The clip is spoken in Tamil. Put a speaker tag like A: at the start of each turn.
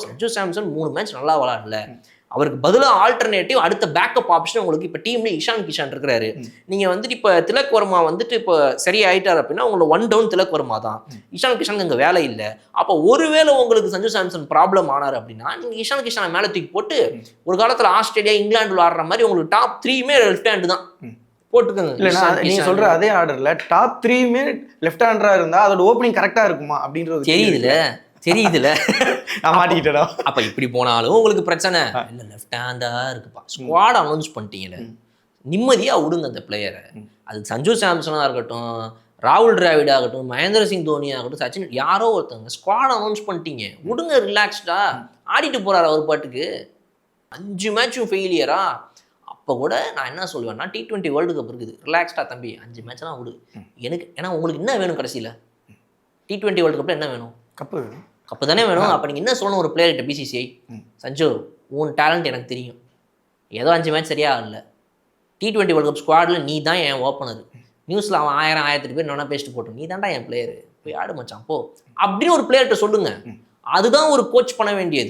A: சஞ்சு சாம்சன் 3 மேட்ச் நல்லா விளையாடல, அவருக்கு பதிலாக ஆல்டர்னேட்டிவ் அடுத்த பேக்கப் ஆப்ஷன் உங்களுக்கு இப்போ டீம்ல இஷான் கிஷான் இருக்கிறாரு. நீங்க வந்துட்டு இப்போ திலக் வர்மா வந்துட்டு இப்போ சரியாயிட்டார் அப்படின்னா உங்களை 1 டவுன் திலக் வர்மா தான். இஷான் கிஷானுக்கு அங்கே வேலை இல்லை. அப்போ ஒருவேளை உங்களுக்கு சஞ்சு சாம்சன் ப்ராப்ளம் ஆனார் அப்படின்னா நீங்க இஷான் கிஷானை மேலே தூக்கி போட்டு ஒரு காலத்தில் ஆஸ்திரேலியா இங்கிலாந்து ஆடுற மாதிரி உங்களுக்கு டாப் 3மே லெஃப்ட் ஹேண்டு தான் போட்டுக்கோங்க.
B: இல்ல நீங்க சொல்ற அதே ஆர்டர்ல டாப் 3மே லெஃப்ட் ஹேண்டரா இருந்தா அதோட ஓப்பனிங் கரெக்டா இருக்குமா அப்படின்றது
A: தெரியுதுல
B: நான் மாட்டிக்கிட்டேன்.
A: அப்ப இப்படி போனாலும் உங்களுக்கு பிரச்சனை இல்ல, லெஃப்ட் ஹேண்டா இருக்குப்பா, ஸ்குவாட் அனௌன்ஸ் பண்ணிட்டீங்கல்ல, நிம்மதியா விடுங்க அந்த பிளேயரை. அது சஞ்சு சாம்சனா இருக்கட்டும், ராகுல் டிராவிட் ஆகட்டும், மகேந்திர சிங் தோனி ஆகட்டும், சச்சின், யாரோ ஒருத்தவங்க ஸ்குவாட் அனௌன்ஸ் பண்ணிட்டீங்க, விடுங்க ரிலாக்ஸ்டா ஆடிட்டு போறாரு அவர் பாட்டுக்கு. 5 மேட்சும் ஃபெயிலியரா? அப்போ கூட நான் என்ன சொல்லுவேன்னா, T20 வேர்ல்டு கப் இருக்குது, ரிலாக்ஸ்டா தம்பி 5 மேட்ச்லாம் விடு எனக்கு. ஏன்னா உங்களுக்கு என்ன வேணும் கடைசியில்? T20 வேர்ல்டு கப்பில் என்ன வேணும்? கப்பு தானே வேணும். அப்போ நீங்கள் என்ன சொல்லணும் ஒரு பிளேயர்கிட்ட, பிசிசிஐ, சஞ்சு உன் டேலண்ட் எனக்கு தெரியும், ஏதோ 5 மேட்ச் சரியா இல்லை, T20 வேர்ல்டு கப் ஸ்குவாடில் நீ தான் என் ஓப்பனர், நியூஸில் அவன் 1000 பேர் நான் பேசிட்டு போட்டோம், நீ தான்டா என் பிளேயரு, போய் ஆடு மச்சான் போ அப்படின்னு ஒரு பிளேயர்கிட்ட சொல்லுங்க. அதுதான் ஒரு கோச் பண்ண வேண்டியது.